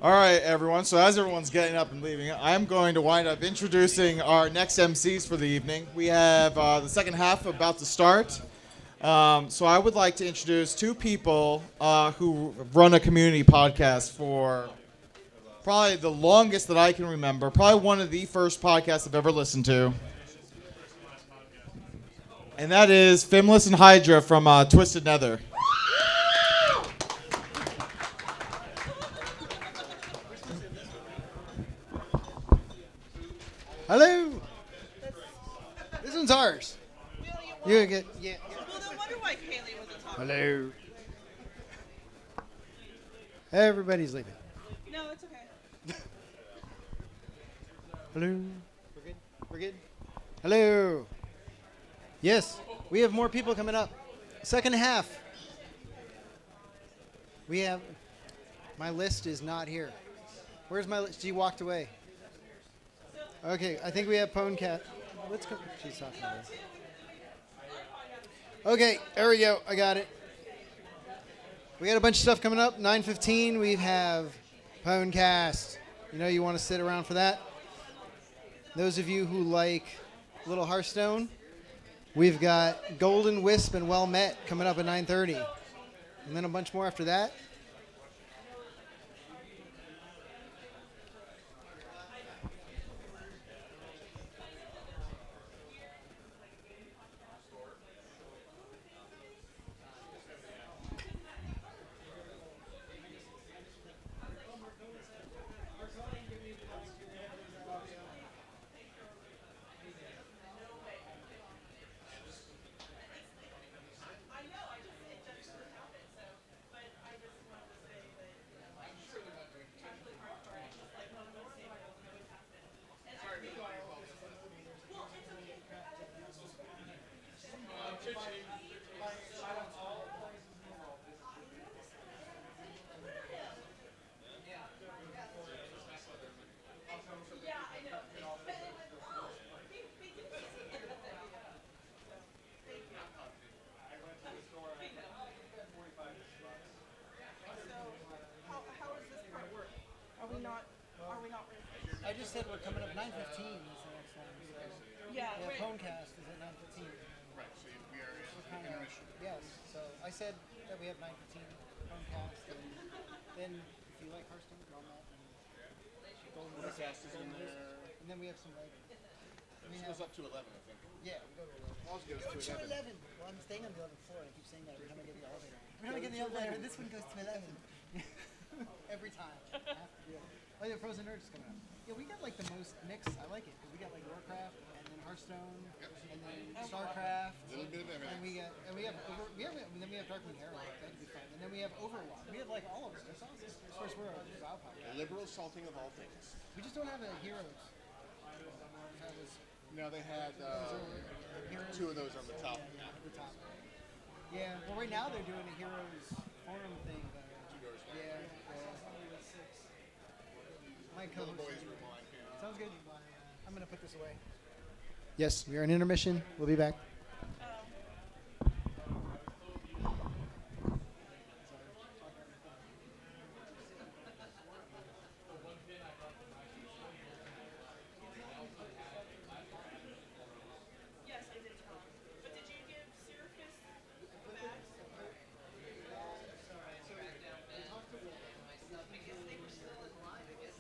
All right, everyone. So as everyone's getting up and leaving, I'm going to wind up introducing our next MCs for the evening. We have the second half about to start. So I would like to introduce two people who run a community podcast for probably the longest that I can remember. Probably one of the first podcasts I've ever listened to. And that is Fimless and Hydra from Twisted Nether. Hello. This one's ours. You get yeah. Well, no wonder why Kaylee wasn't talking. Hello. Everybody's leaving. No, it's okay. Hello. We're good. We're good. Hello. Yes, we have more people coming up. Second half. We have. My list is not here. Where's my list? She walked away. Okay, I think we have PWNcast. Let's go. She's talking about it. Okay, there we go. I got it. We got a bunch of stuff coming up. 9:15, we have PWNcast. You know you want to sit around for that. Those of you who like Little Hearthstone, we've got Golden Wisp and Well Met coming up at 9:30. And then a bunch more after that. I just said we're coming up 9:15 is the next one. Yeah, Yeah, right. PWNcast is at 9:15. Right, so we are in intermission. Yes, so I said that we have 9:15 PWNcast, and then if you like Hearthstone, Well Met, and Golden Wisp, Cast is in there. and then we have some later. We This have, goes up to 11, I think. yeah, we go to 11. Ours goes Go to to 11. 11. Well, I'm staying on the 11th floor, and I keep saying that every time I get in the elevator. Every time I get in the elevator, this one goes to 11. Every time. I have to do it. Oh, yeah, Frozen Nerds is coming up. Yeah, we got like the most mix. I like it because we got like Warcraft and then Hearthstone and then Starcraft. A little bit of everything. And we have Darkwing Herald. That'd be fun. And then we have Overwatch. We have like all of them. It's awesome. Of course, we're a WoW The podcast. liberal salting of all things. We just don't have a Heroes. That was No, they had Heroes two of those on the top. at the top. Yeah. Well, right now they're doing a Heroes forum thing. Yeah. My co-host. Boys were mine. Sounds good. I'm going to put this away. Yes, we are in intermission. We'll be back. Yes, I did tell him. But did you give Syracuse back? Because they were still in line, I guess.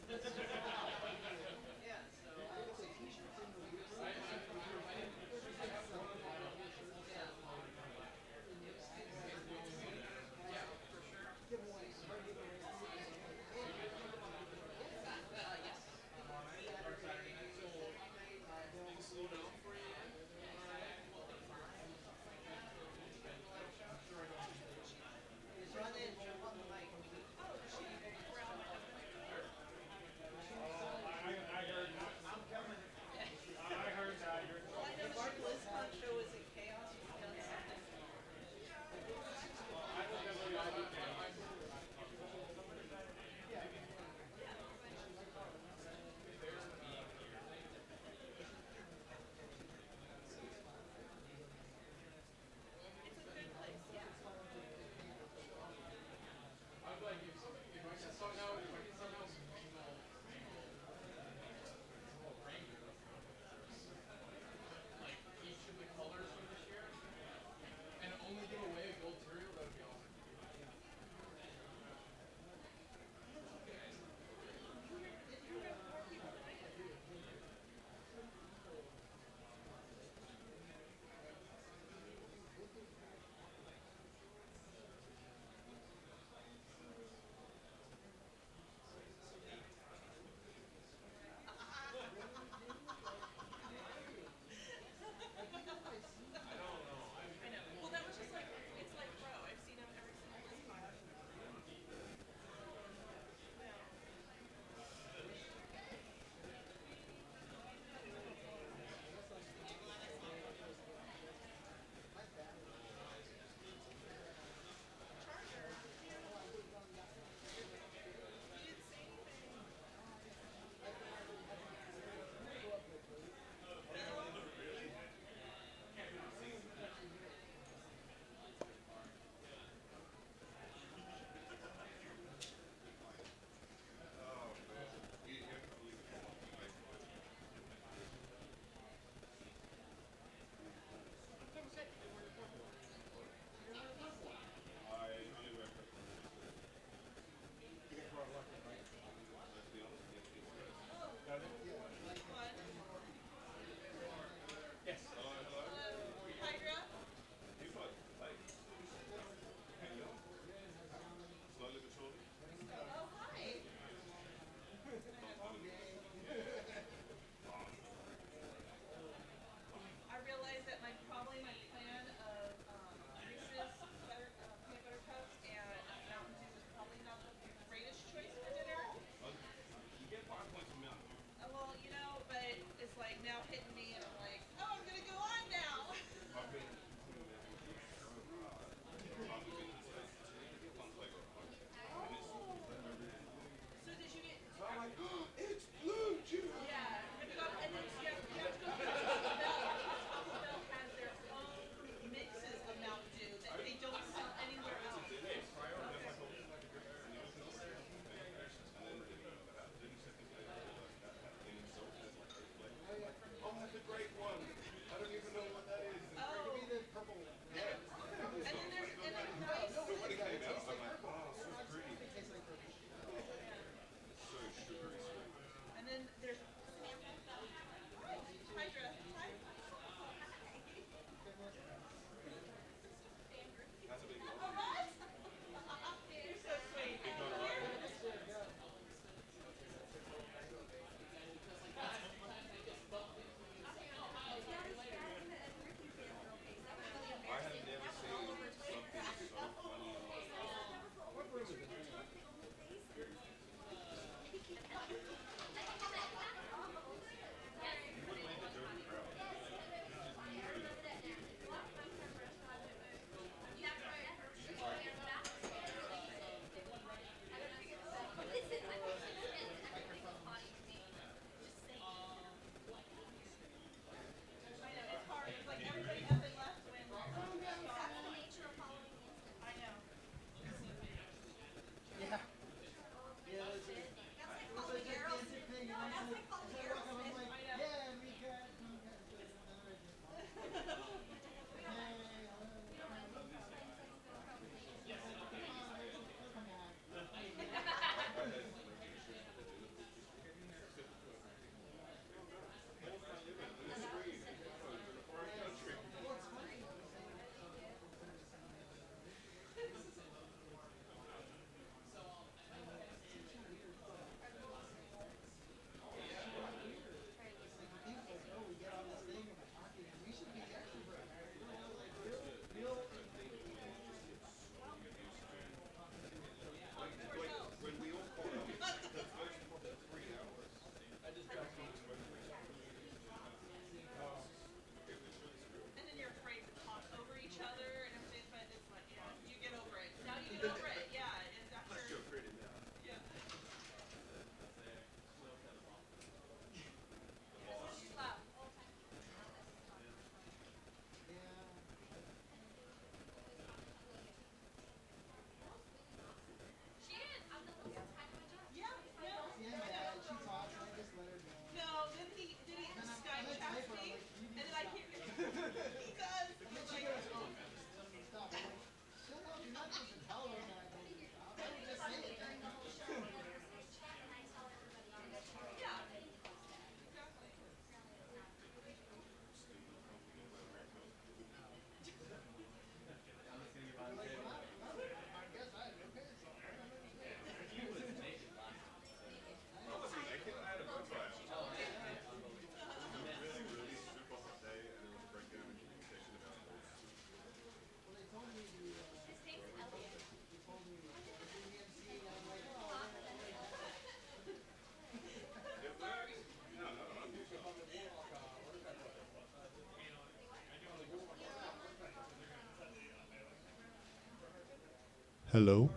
Hello.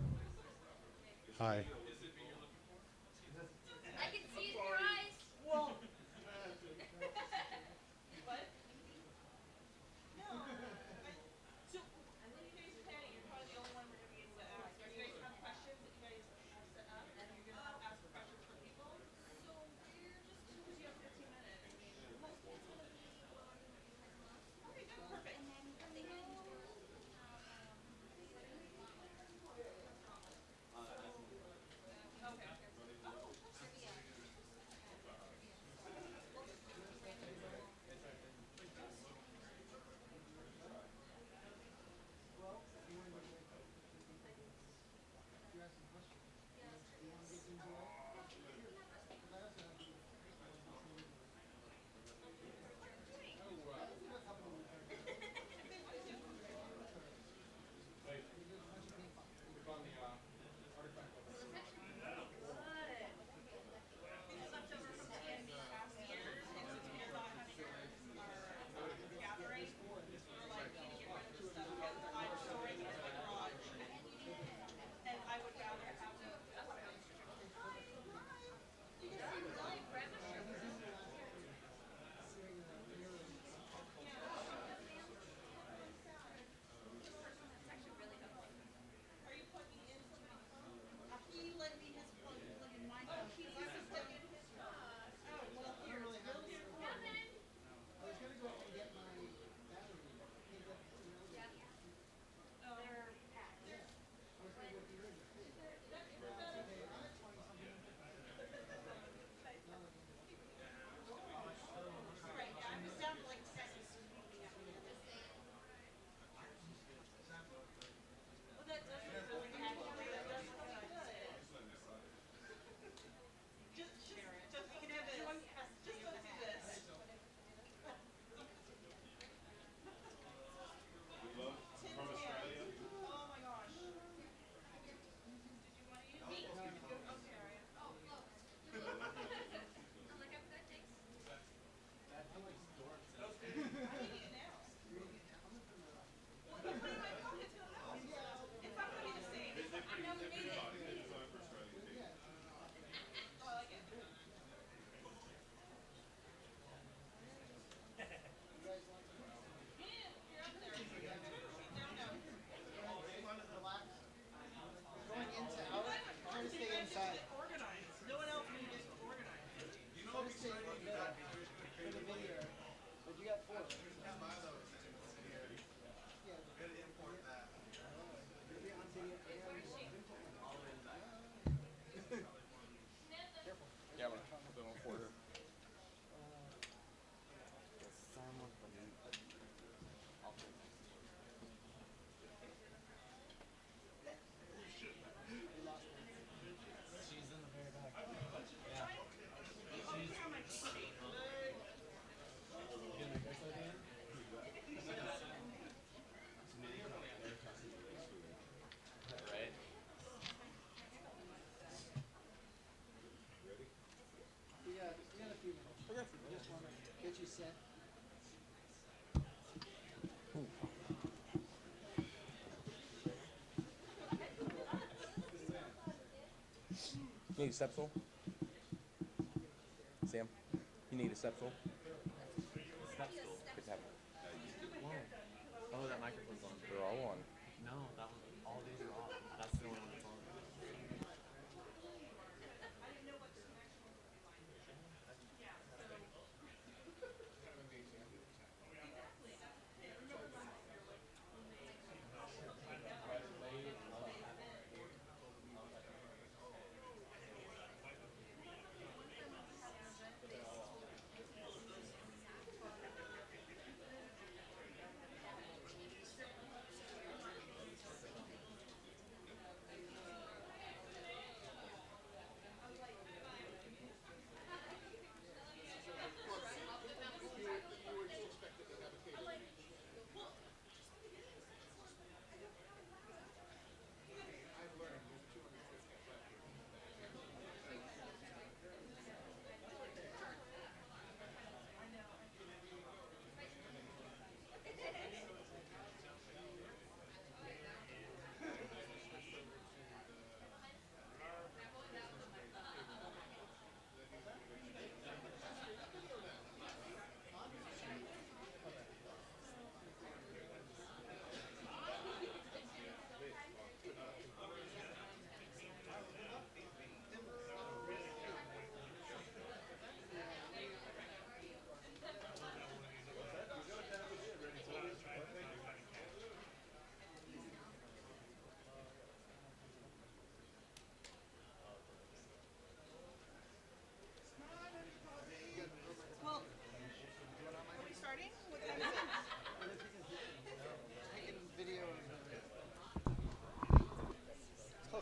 Hi. I can see it in your eyes. Well. What? No. So, when you guys are chatting, you're probably the only one we're going to be able to ask. Do you guys have questions that you guys are set up and you're going to ask questions for people? So, we're just. Because you have 15 minutes. I mean, mostly it's going to be what our interview has been. Okay, good, perfect. And then at the end, we'll have okay. Oh, trivia. We got a few minutes. I just want to get you set. You need a sepsil? Sam, you need a sepsil? Good to have Whoa. Oh, that microphone's on. They're all on. No, that one. All these are off. That's the only one that's on.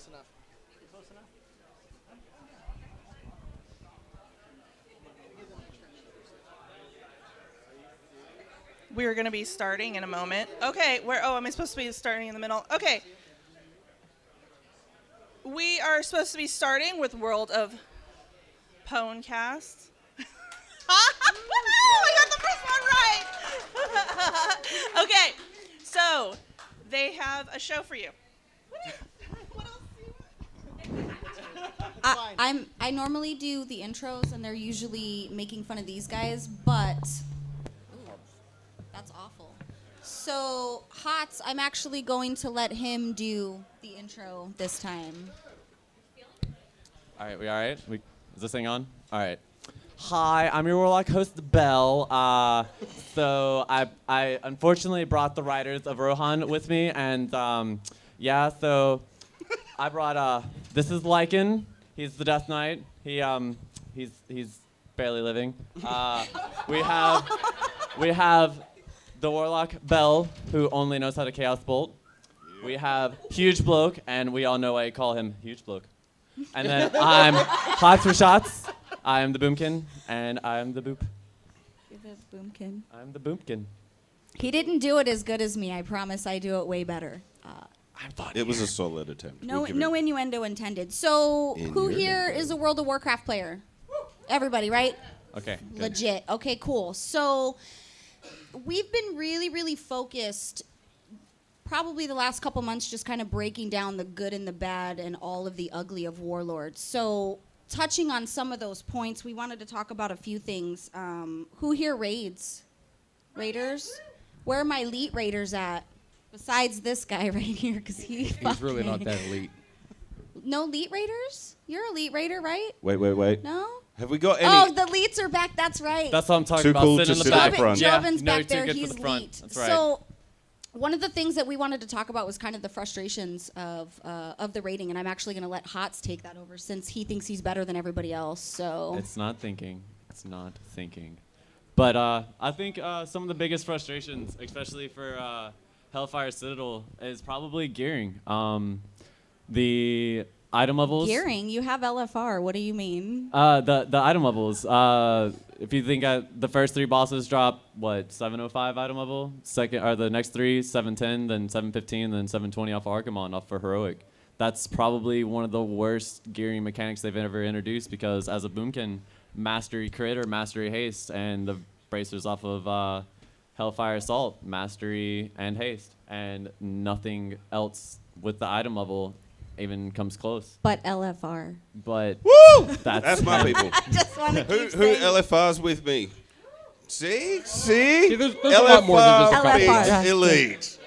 close enough. Close enough? We're going to be starting in a moment. Okay, am I supposed to be starting in the middle? Okay. We are supposed to be starting with World of PWNcast. I got the first one right. Okay, so they have a show for you. What else do you want? I normally do the intros, and they're usually making fun of these guys, but that's awful. So Hots, I'm actually going to let him do the intro this time. All right, we all right? Is this thing on? All right. Hi, I'm your Warlock host, Belle. So I unfortunately brought the writers of Rohan with me, and so I brought this is Lycan. He's the Death Knight. He's barely living. We have the Warlock Belle, who only knows how to Chaos Bolt. We have Huge Bloke, and we all know why I call him Huge Bloke. And then I'm Hot for Shots. I am the Boomkin, and I am the Boop. You're the Boomkin. I'm the Boomkin. He didn't do it as good as me. I promise I do it way better. I'm fun. It was a solid attempt. No, We'll give no it- innuendo intended. So, who here is a World of Warcraft player? Everybody, right? Okay. Good. Legit. Okay, cool. So, we've been really, really focused, probably the last couple months, just kind of breaking down the good and the bad and all of the ugly of Warlords. So, touching on some of those points, we wanted to talk about a few things. Who here raids? Raiders? Where are my elite raiders at? Besides this guy right here, because He's really not that elite. No elite raiders? You're elite raider, right? Wait. No? Have we got any? Oh, the elites are back. That's right. That's what I'm talking Too about. cool Sit to in the sit back. up front. Yeah, Jobin's no, back too there. good for He's the front. elite. That's right. So, one of the things that we wanted to talk about was kind of the frustrations of the rating, and I'm actually going to let Hots take that over since he thinks he's better than everybody else. So, It's not thinking. It's not thinking. But I think some of the biggest frustrations, especially for Hellfire Citadel, is probably gearing. The item levels. gearing, you have LFR. What do you mean? The item levels. If you think the first three bosses drop 705 item level. Second or the next three 710, then 715, then 720 off of Archimon off for heroic. That's probably one of the worst gearing mechanics they've ever introduced because as a boomkin, mastery crit or mastery haste, and the bracers off of Hellfire Assault, mastery and haste, and nothing else with the item level even comes close. But LFR. But Woo! that's That's my people. Just want to Who keep saying LFR's with me? See? See, there's a lot more than just a couple. LFR. beats elite.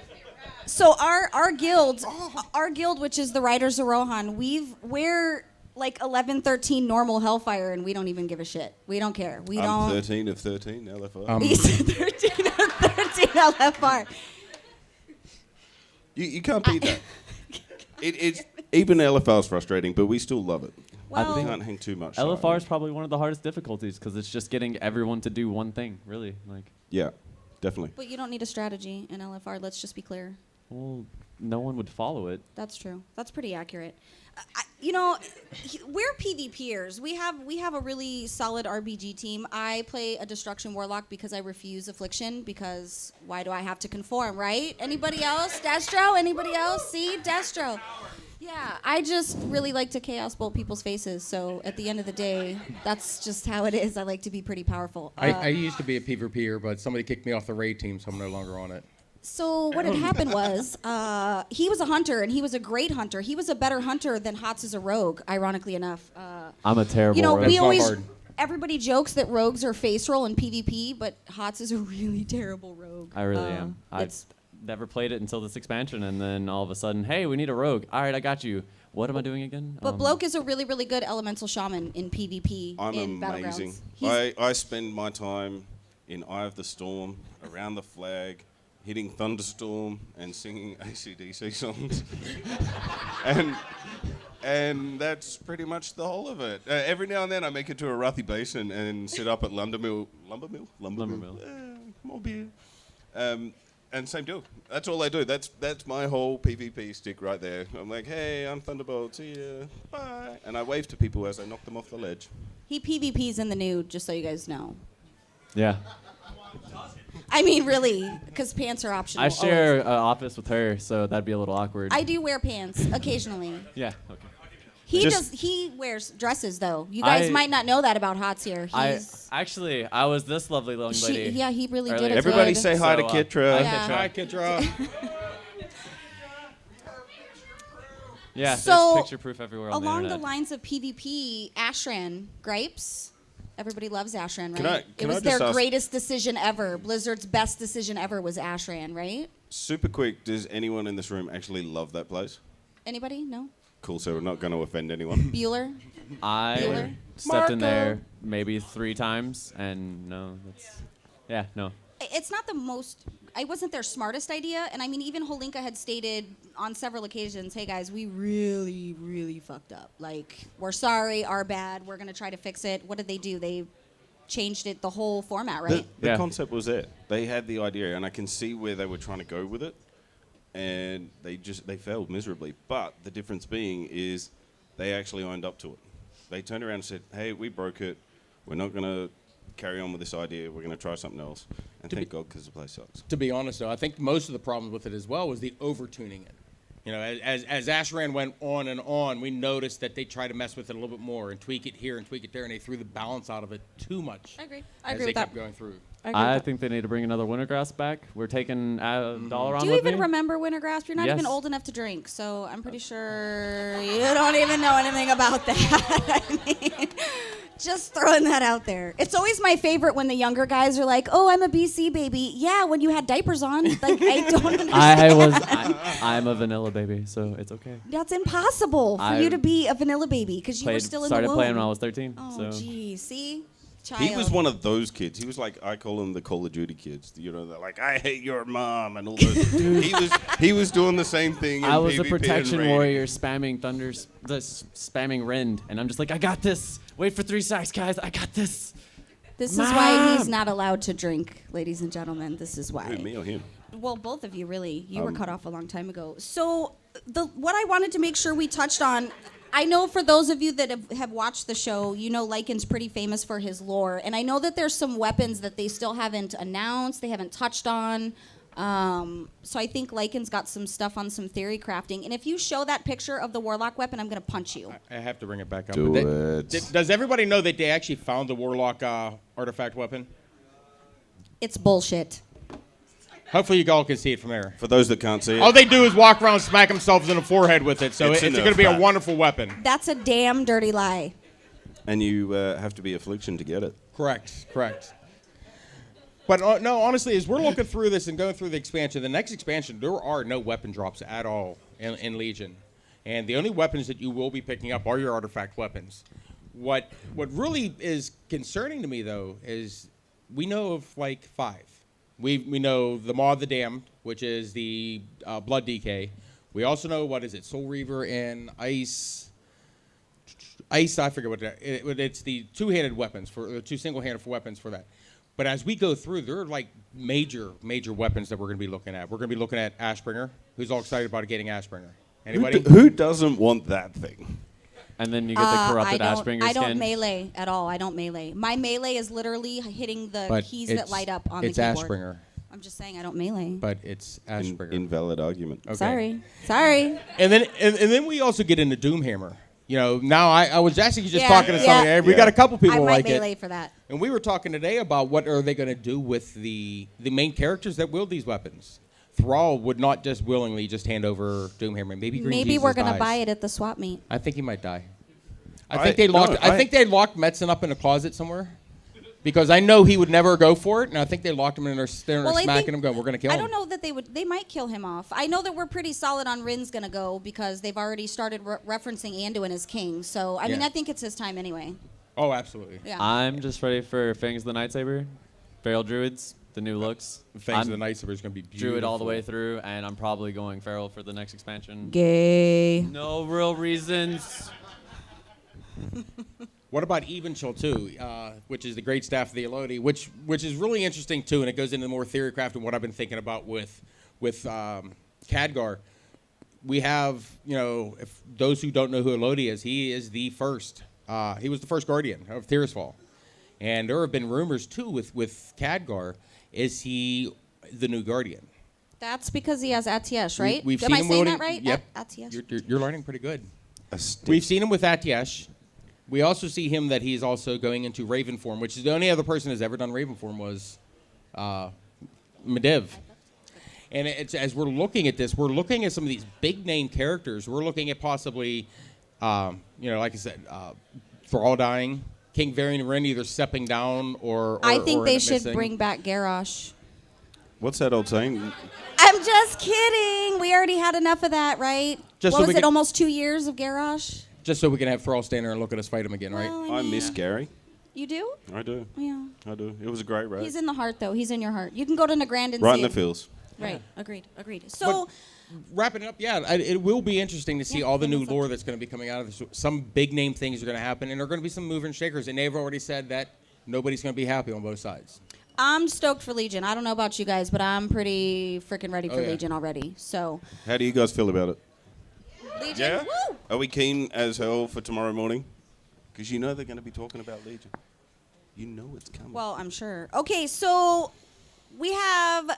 So our guild, which is the Riders of Rohan, we're like 11, 13 normal Hellfire, and we don't even give a shit. We don't care. We I'm don't. 13 of 13 LFR. He's 13 of 13 LFR. You can't beat that. It's even LFR's frustrating, but we still love it. Well, We can't hang too much. LFR is probably one of the hardest difficulties because it's just getting everyone to do one thing, really. Yeah, definitely. but you don't need a strategy in LFR. Let's just be clear. Well, no one would follow it. That's true. That's pretty accurate. We're PvPers. We have a really solid RBG team. I play a Destruction Warlock because I refuse Affliction because why do I have to conform, right? Anybody else? Destro? Anybody else? See? Destro. Yeah, I just really like to Chaos Bolt people's faces. So at the end of the day, that's just how it is. I like to be pretty powerful. I used to be a PvPer, but somebody kicked me off the raid team, so I'm no longer on it. So what had happened was he was a hunter, and he was a great hunter. He was a better hunter than Hots is a rogue, ironically enough. I'm a terrible rogue. That's we not always hard. everybody jokes that rogues are face roll in PvP, but Hots is a really terrible rogue. I really am. I've It's never played it until this expansion, and then all of a sudden, hey, we need a rogue. All right, I got you. What am I doing again? but Bloke is a really, really good elemental shaman in PvP I'm in amazing. Battlegrounds. He's- I spend my time in Eye of the Storm, around the flag, hitting Thunderstorm and singing AC/DC songs. and that's pretty much the whole of it. Every now and then I make it to a Ruthy Basin and sit up at Lumbermill. Lumbermill. Come on, beer. And same deal. That's all I do. That's my whole PvP stick right there. I'm like, hey, I'm Thunderbolt. See ya. Bye. And I wave to people as I knock them off the ledge. He PvPs in the nude, just so you guys know. Yeah. I mean, really, because pants are optional. I share always. an office with her, so that'd be a little awkward. I do wear pants occasionally. Yeah. Okay. He wears dresses though. You guys might not know that about Hots here. I was this lovely young lady. Yeah, he really did earlier. it. Everybody good. say hi to Kitra. Hi, Kitra. Yeah, So, there's picture proof everywhere on Along the the internet. lines of PvP, Ashran gripes. Everybody loves Ashran, right? Can it I was just their ask- greatest decision ever. Blizzard's best decision ever was Ashran, right? Super quick, does anyone in this room actually love that place? Anybody? No? Cool, so we're not going to offend anyone. Bueller? I Bueller? stepped in there maybe 3 times, and no, no. It's not the most. It wasn't their smartest idea, and I mean, even Holinka had stated on several occasions, "Hey guys, we really, really fucked up. Like, we're sorry, our bad. We're gonna try to fix it." What did they do? They changed it, the whole format, right? The concept was there. They had the idea, and I can see where they were trying to go with it, and they failed miserably. But the difference being is they actually owned up to it. They turned around and said, "Hey, we broke it. We're not gonna carry on with this idea. We're going to try something else." And thank God, because the place sucks. To be honest, though, I think most of the problems with it as well was the over-tuning it. You know, as Ashran went on and on, we noticed that they tried to mess with it a little bit more and tweak it here and tweak it there, and they threw the balance out of it too much. I agree. As they kept going through. I think they need to bring another Wintergrass back. We're taking $1 on Do you with even me. remember Wintergrass? You're not Yes. even old enough to drink, so I'm pretty sure you don't even know anything about that. I mean, just throwing that out there. It's always my favorite when the younger guys are like, "Oh, I'm a BC baby." Yeah, when you had diapers on. Like, I don't understand. I'm a vanilla baby, so it's okay. That's impossible for you to be a vanilla baby because you were still in the womb. Started playing when I was 13. Oh, so. geez. See? Child. He was one of those kids. He was like, I call them the Call of Duty kids. You know, they're like, "I hate your mom," and all those. he was doing the same thing. I in was a PvP protection and warrior spamming spamming Rend, and I'm just like, I got this. Wait for 3 seconds, guys. I got this. This is why he's not allowed to drink, ladies and gentlemen. This is why. Who, me or him? Well, both of you, really. You were cut off a long time ago. So, what I wanted to make sure we touched on, I know for those of you that have watched the show, you know Lycan's pretty famous for his lore. And I know that there's some weapons that they still haven't announced, they haven't touched on. So I think Lycan's got some stuff on some theory crafting. And if you show that picture of the Warlock weapon, I'm going to punch you. I have to bring it back up. Do it. Does everybody know that they actually found the Warlock artifact weapon? It's bullshit. Hopefully you all can see it from there. For those that can't see it, All they do is walk around and smack themselves in the forehead with it, so It's it's a going to be a nerf wonderful weapon. That's a damn dirty lie. and you have to be affliction to get it. Correct. But no, honestly, as we're looking through this and going through the expansion, the next expansion, there are no weapon drops at all in Legion. And the only weapons that you will be picking up are your artifact weapons. What really is concerning to me, though, is we know of like 5. We know the Maw of the Damned, which is the Blood DK. We also know, what is it, Soul Reaver and Ice, I forget what that, it's the two-handed weapons, for 2 single-handed weapons for that. But as we go through, there are like major weapons that we're going to be looking at. We're going to be looking at Ashbringer. Who's all excited about getting Ashbringer? Anybody? Who doesn't want that thing? And then you get the corrupted Ashbringer I don't skin. melee at all. I don't melee. My melee is literally hitting the But keys that light up on the it's keyboard. Ashbringer, I'm just saying I don't melee. but it's Ashbringer. Invalid argument. Okay. Sorry. And then we also get into Doomhammer. You know, now I was actually just talking to somebody. yeah. We got a couple people I might like melee it. for that. And we were talking today about what are they going to do with the main characters that wield these weapons. Thrall would not just willingly just hand over Doomhammer. Maybe Green Maybe Jesus we're gonna dies. buy it at the swap meet. I think he might die. I I think they locked Metzen up in a closet somewhere. Because I know he would never go for it, and I think they locked him in there, Well, I smacking think- him, going, "We're going to kill him." I don't know that they would. They might kill him off. I know that we're pretty solid on Rin's gonna go because they've already started referencing Anduin as king. So I mean, Yeah. I think it's his time anyway. Oh, absolutely. Yeah. I'm just ready for Fangs of the Nightsaber, Feral Druids, the new looks. Fangs I'm of the Nightsaber is going to be beautiful. Druid all the way through, and I'm probably going Feral for the next expansion. Gay. No real reasons. What about Evenchill too, which is the great staff of the Elodie, which is really interesting too, and it goes into more theorycraft and what I've been thinking about with Khadgar. We have, if those who don't know who Elodie is, he is the first. He was the first guardian of Tirisfal, and there have been rumors too with Khadgar. Is he the new guardian? That's because he has Atiesh, right? We've Am seen I him saying wielding- that right? Yep. Atiesh. You're learning pretty good. A stick. We've seen him with Atiesh. We also see him that he's also going into Raven form, which is the only other person who's ever done Raven form was Medivh. And it's, as we're looking at this, we're looking at some of these big name characters. We're looking at possibly, like I said, Thrall dying, King Varian Ren either stepping down or I think or they end up should missing. bring back Garrosh. What's that old saying? I'm just kidding. We already had enough of that, right? Just what so was we it? can- Almost 2 years of Garrosh. Just so we can have Thrall stand there and look at us fight him again, right? Well, I mean, miss Gary. You do? I do. Yeah. I do. It was a great race. He's in the heart, though. He's in your heart. You can go to Nagrand and Right see in the him. feels. Right. Agreed. So, Wrapping it up, it will be interesting to see Yeah, all the new what's up? lore that's going to be coming out of this. Some big name things are going to happen, and there are going to be some mover and shakers. And they've already said that nobody's going to be happy on both sides. I'm stoked for Legion. I don't know about you guys, but I'm pretty freaking ready for yeah. Legion already. So, How do you guys feel about it? Legion, Yeah? woo! Are we keen as hell for tomorrow morning? Because you know they're going to be talking about Legion. You know it's coming. Well, I'm sure. Okay, so we have,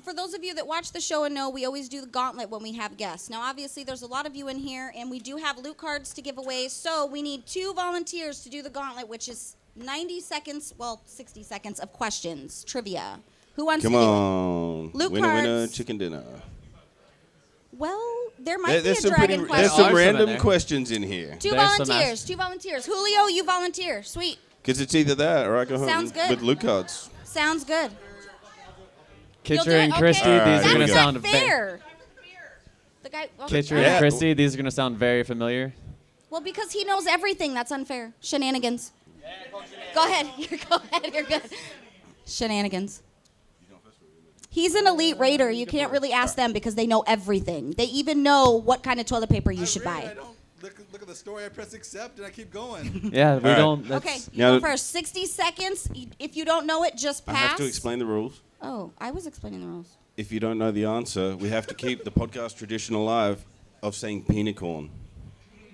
for those of you that watch the show and know, we always do the gauntlet when we have guests. Now, obviously, there's a lot of you in here, and we do have loot cards to give away. So we need 2 volunteers to do the gauntlet, which is 90 seconds, 60 seconds of questions, trivia. Who wants Come to do it? on. Luke winner, winner, cards. chicken dinner. Well, there might There's be a some dragon there's question. some There are some in random there. questions in here. Two There's some volunteers. 2 volunteers. Julio, you volunteer. Sweet. Because it's either that or I go home Sounds good. with Luke cards. Sounds good. You'll Kitcher do and it? Christy, Okay. Alright, these are here going we to go. sound That's not fair. The guy. Okay. Kitcher Yeah. and Christy, these are going to sound very familiar. Well, because he knows everything. That's unfair. Shenanigans. Go ahead. Go ahead. You're good. Shenanigans. He's an elite raider. You can't really ask them because they know everything. They even know what kind of toilet paper you should buy. I don't look at the story. I press accept and I keep going. Yeah, we Alright. don't. That's, Okay, you Now- go first. 60 seconds. If you don't know it, just I pass. have to explain the rules. Oh, I was explaining the rules. If you don't know the answer, we have to keep the podcast tradition alive of saying peanut corn.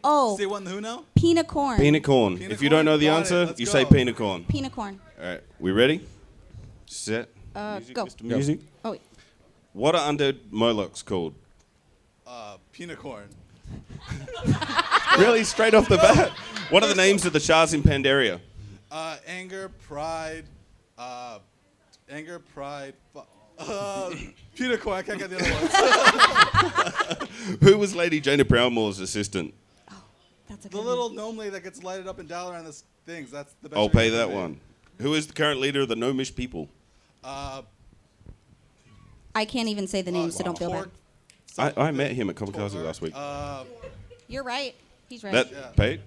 Oh, Say one who now? peanut corn. Peanut corn. Peanut If you don't know the corn? Got it. answer, Let's you go. say peanut corn. Peanut corn. All right, we ready? Set. Music, Go. Mr. Music. Oh, wait. What are undead Molochs called? Peanut corn. Really, straight off the bat. What are the names of the Shahs in Pandaria? Anger, pride, peanut corn. I can't get the other ones. Who was Lady Jaina Proudmoore's assistant? That's a The good little gnome lady that gets lighted up and down around the things. That's the best. I'll you're pay gonna that do. one. Who is the current leader of the Gnomish people? I can't even say the name, so don't feel bad. Pork. I met him at Kamikaze last week. You're right. He's right. That paid.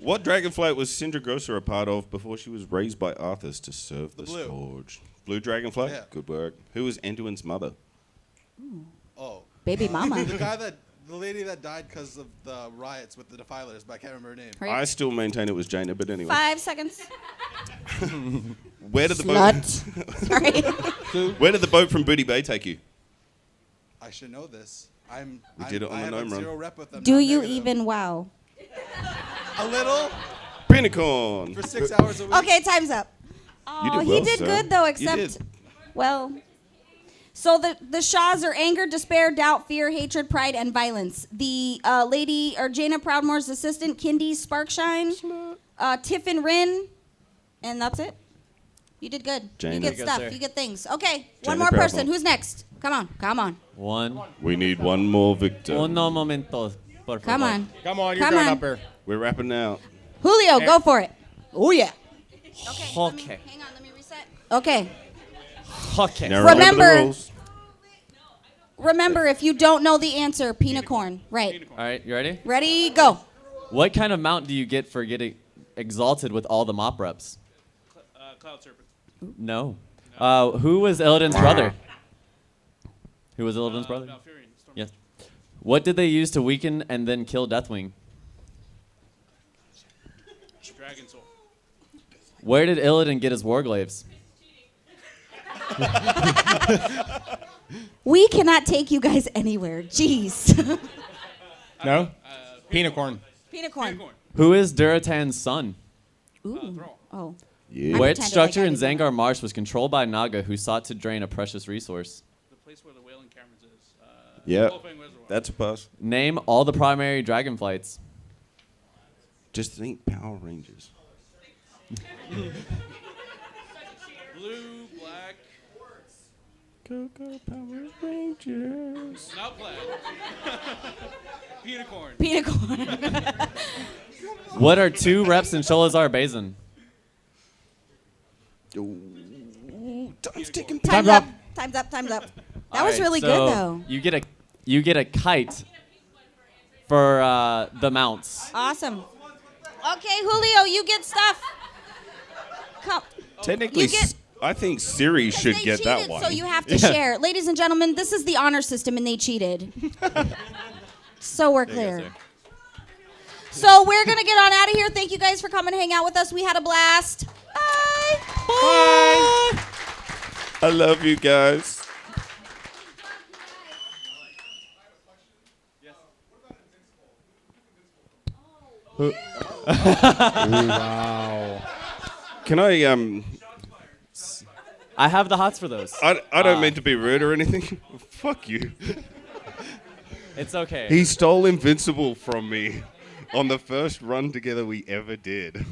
What dragonflight was Sindragosa a part of before she was raised by Arthas to serve the blue. Scourge? Blue dragonflight? Yeah. Good work. Who was Anduin's mother? Oh, Baby mama. the lady that died because of the riots with the Defilers, but I can't remember her name. Right. I still maintain it was Jaina, but anyway. 5 seconds. Where did the Slut. Sorry. Where did the boat from Booty Bay take you? I should know this. We did it on I the have gnome a run. zero rep with them. Do now, you negative. even wow? A little Pinicorn. for 6 hours a week. Okay, time's up. Oh, did he well, did sir. good though, You except did. well. So the Shahs are anger, despair, doubt, fear, hatred, pride, and violence. The lady or Jaina Proudmoore's assistant, Kindy Sparkshine, Tiffin Rin, and that's it. You did good. Jaina. You get Good, stuff. sir. You get things. Okay, Jaina one more person. Proudmoore. Who's next? Come on, come on, We need one more victor. Uno momento, por come favor. on. Come on, you're Come done on. up here. We're wrapping now. Julio, go for it. Oh yeah. Okay. Okay. Hang on. Let me reset. Okay. Okay. Now remember Remember- the rules. Remember, if you don't know the answer, peanut corn. Right. All right, you ready? Ready? Go. What kind of mount do you get for getting exalted with all the mop reps? Cloud Serpent. No. Who was Illidan's brother? Who was Illidan's brother? Valkyrian. Storm. Yes. What did they use to weaken and then kill Deathwing? Dragon Soul. Where did Illidan get his Warglaives? We cannot take you guys anywhere. Jeez. No? Peanut corn. Peanut corn. Who is Duratan's son? Ooh. Oh. Yeah. Which pretended like structure I in didn't know. Zangar Marsh was controlled by Naga who sought to drain a precious resource? The place where the whaling caverns is. Yeah. Wolfang Reservoir. That's a pass. Name all the primary dragon flights. Just think Power Rangers. Blue, black, Go, go, Power Rangers. not plaid. Peanut corn. Peanut corn. What are 2 reps in Sholazar Basin? Ooh, time's ticking. Time's up. Time's up. Time's up. That was Alright, really so good, though. You get a kite for the mounts. Awesome. Okay, Julio, you get stuff. Come. Technically, You get- I think Siri should They get cheated, that one. so you have to share. Ladies and gentlemen, this is the honor system, and they cheated. So we're clear. So we're going to get on out of here. Thank you guys for coming and hang out with us. We had a blast. Bye. Bye. I love you guys. Wow. Can I I have the hots for those. I don't mean to be rude or anything. Fuck you. It's okay. He stole Invincible from me on the first run together we ever did.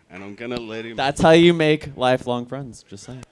And I'm gonna let him. That's how you make lifelong friends. Just saying.